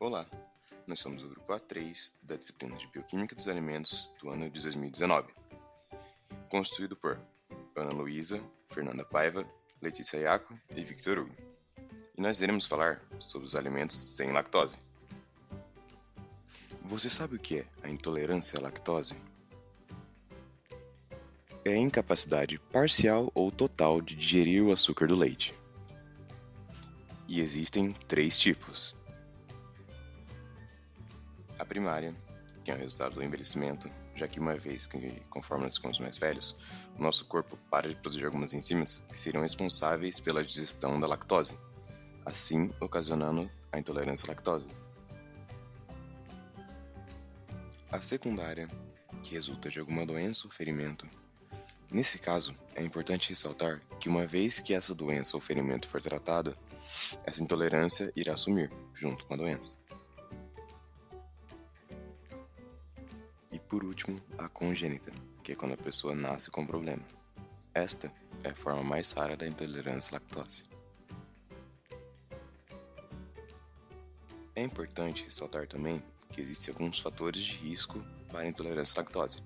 Olá, nós somos o grupo A3 da disciplina de Bioquímica dos Alimentos do ano de 2019, constituído por Ana Luísa, Fernanda Paiva, Letícia Iaco e Victor Hugo. E nós iremos falar sobre os alimentos sem lactose. Você sabe o que é a intolerância à lactose? É a incapacidade parcial ou total de digerir o açúcar do leite. E existem 3 tipos. A primária, que é o resultado do envelhecimento, já que uma vez que, conforme nós ficamos mais velhos, o nosso corpo para de produzir algumas enzimas que seriam responsáveis pela digestão da lactose, assim ocasionando a intolerância à lactose. A secundária, que resulta de alguma doença ou ferimento. Nesse caso, é importante ressaltar que uma vez que essa doença ou ferimento for tratada, essa intolerância irá sumir junto com a doença. E por último, a congênita, que é quando a pessoa nasce com problema. Esta é a forma mais rara da intolerância à lactose. É importante ressaltar também que existem alguns fatores de risco para a intolerância à lactose.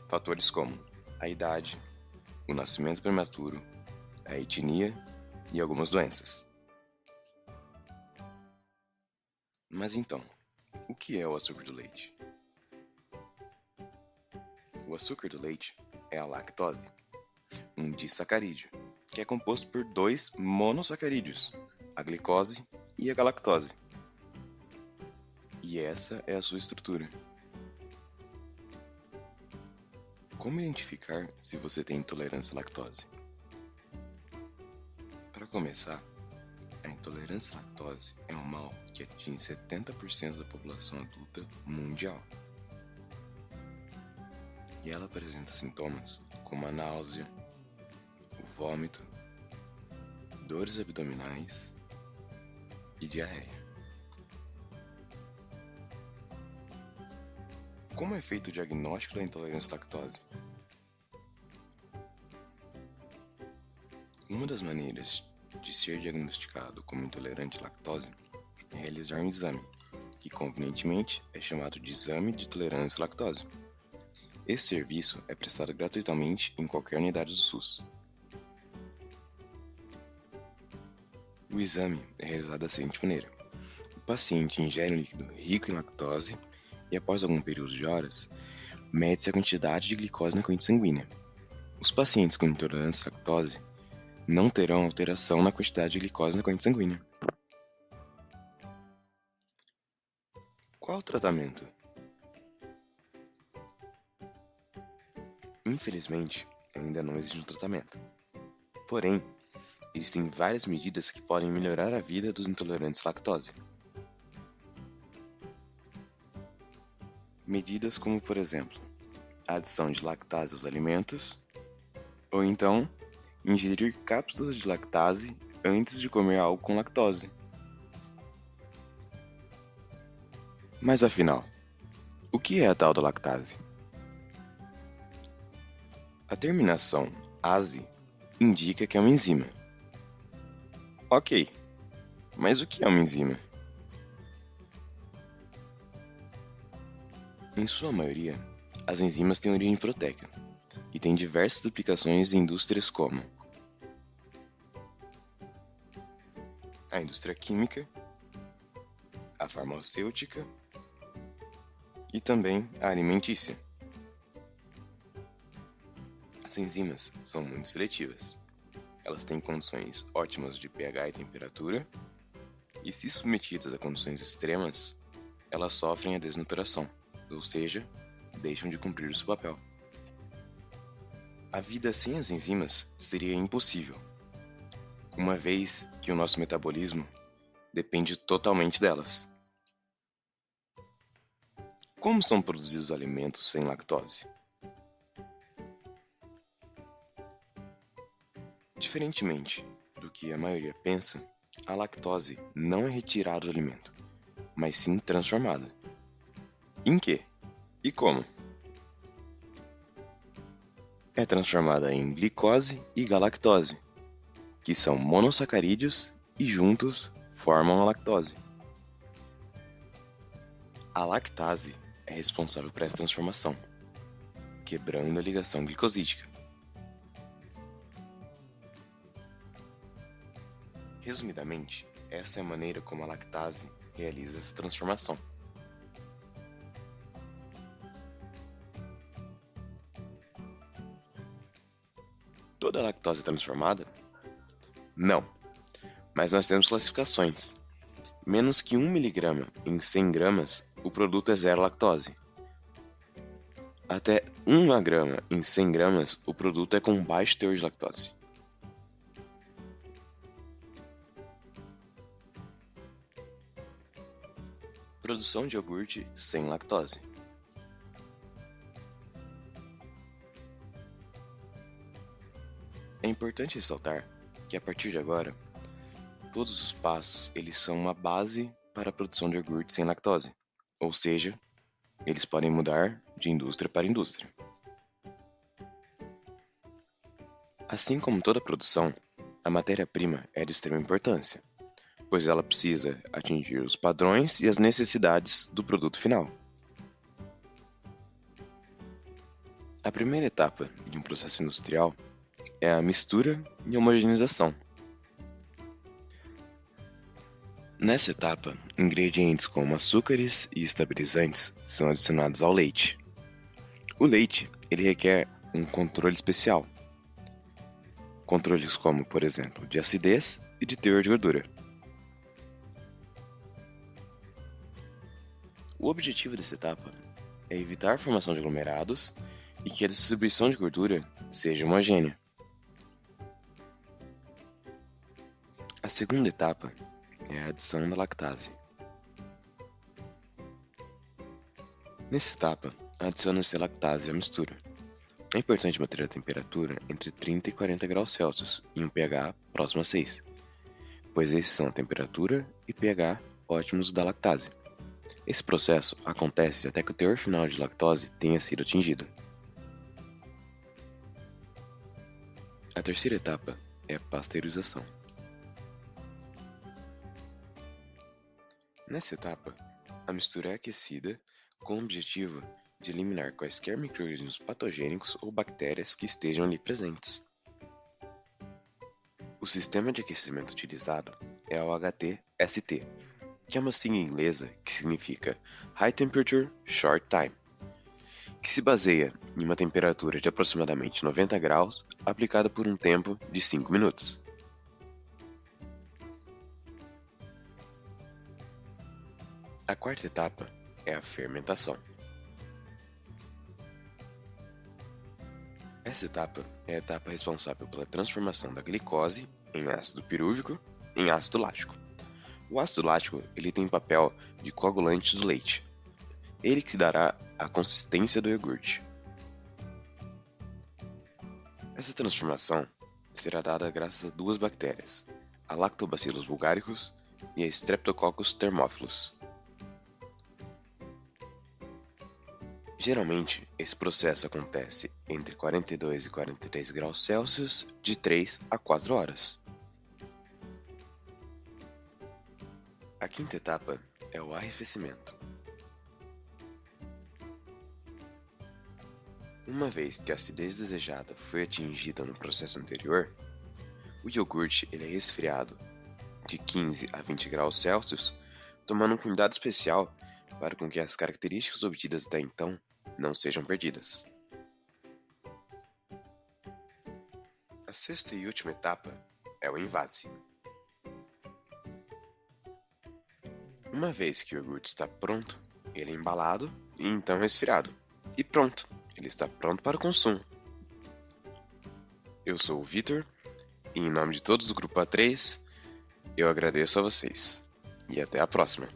Fatores como a idade, o nascimento prematuro, a etnia e algumas doenças. Mas então, o que é o açúcar do leite? O açúcar do leite é a lactose, um disacarídeo, que é composto por 2 monossacarídeos, a glicose e a galactose. E essa é a sua estrutura. Como identificar se você tem intolerância à lactose? Para começar, a intolerância à lactose é um mal que atinge 70% da população adulta mundial. E ela apresenta sintomas como a náusea, o vômito, dores abdominais e diarreia. Como é feito o diagnóstico da intolerância à lactose? Uma das maneiras de ser diagnosticado como intolerante à lactose é realizar um exame, que convenientemente é chamado de exame de tolerância à lactose. Esse serviço é prestado gratuitamente em qualquer unidade do SUS. O exame é realizado da seguinte maneira: o paciente ingere um líquido rico em lactose e, após algum período de horas, mede-se a quantidade de glicose na corrente sanguínea. Os pacientes com intolerância à lactose não terão alteração na quantidade de glicose na corrente sanguínea. Qual o tratamento? Infelizmente, ainda não existe um tratamento. Porém, existem várias medidas que podem melhorar a vida dos intolerantes à lactose. Medidas como, por exemplo, a adição de lactase aos alimentos, ou então, ingerir cápsulas de lactase antes de comer algo com lactose. Mas afinal, o que é a tal da lactase? A terminação -ase indica que é uma enzima. Ok, mas o que é uma enzima? Em sua maioria, as enzimas têm origem proteica e têm diversas aplicações em indústrias como a indústria química, a farmacêutica e também a alimentícia. As enzimas são muito seletivas. Elas têm condições ótimas de pH e temperatura, e se submetidas a condições extremas, elas sofrem a desnaturação, ou seja, deixam de cumprir o seu papel. A vida sem as enzimas seria impossível, uma vez que o nosso metabolismo depende totalmente delas. Como são produzidos alimentos sem lactose? Diferentemente do que a maioria pensa, a lactose não é retirada do alimento, mas sim transformada. Em que? E como? É transformada em glicose e galactose, que são monossacarídeos e juntos formam a lactose. A lactase é responsável por essa transformação, quebrando a ligação glicosídica. Resumidamente, essa é a maneira como a lactase realiza essa transformação. Toda a lactose é transformada? Não, mas nós temos classificações. Menos que 1 mg em 100 gramas, o produto é zero lactose. Até 1 grama em 100 gramas, o produto é com baixo teor de lactose. Produção de iogurte sem lactose. É importante ressaltar que a partir de agora, todos os passos eles são uma base para a produção de iogurte sem lactose, ou seja, eles podem mudar de indústria para indústria. Assim como toda produção, a matéria-prima é de extrema importância, pois ela precisa atingir os padrões e as necessidades do produto final. A primeira etapa de um processo industrial é a mistura e homogeneização. Nessa etapa, ingredientes como açúcares e estabilizantes são adicionados ao leite. O leite ele requer um controle especial. Controles como, por exemplo, de acidez e de teor de gordura. O objetivo dessa etapa é evitar a formação de aglomerados e que a distribuição de gordura seja homogênea. A segunda etapa é a adição da lactase. Nessa etapa, adiciona-se a lactase à mistura. É importante manter a temperatura entre 30 e 40 graus Celsius e um pH próximo a 6, pois esses são a temperatura e pH ótimos da lactase. Esse processo acontece até que o teor final de lactose tenha sido atingido. A terceira etapa é a pasteurização. Nessa etapa, a mistura é aquecida com o objetivo de eliminar quaisquer micro-organismos patogênicos ou bactérias que estejam ali presentes. O sistema de aquecimento utilizado é o HTST, que é uma sigla inglesa que significa High Temperature Short Time, que se baseia em uma temperatura de aproximadamente 90 graus aplicada por um tempo de 5 minutos. A quarta etapa é a fermentação. Essa etapa é a etapa responsável pela transformação da glicose em ácido pirúvico em ácido lático. O ácido lático ele tem papel de coagulante do leite. Ele que dará a consistência do iogurte. Essa transformação será dada graças a duas bactérias, a Lactobacillus bulgaricus e a Streptococcus thermophilus. Geralmente, esse processo acontece entre 42 e 43 graus Celsius de 3 a 4 horas. A quinta etapa é o arrefecimento. Uma vez que a acidez desejada foi atingida no processo anterior, o iogurte ele é resfriado de 15 a 20 graus Celsius, tomando um cuidado especial para com que as características obtidas até então não sejam perdidas. A sexta e última etapa é o envase. Uma vez que o iogurte está pronto, ele é embalado e então resfriado. E pronto, ele está pronto para o consumo. Eu sou o Vitor e em nome de todos do Grupo A3, eu agradeço a vocês. E até a próxima.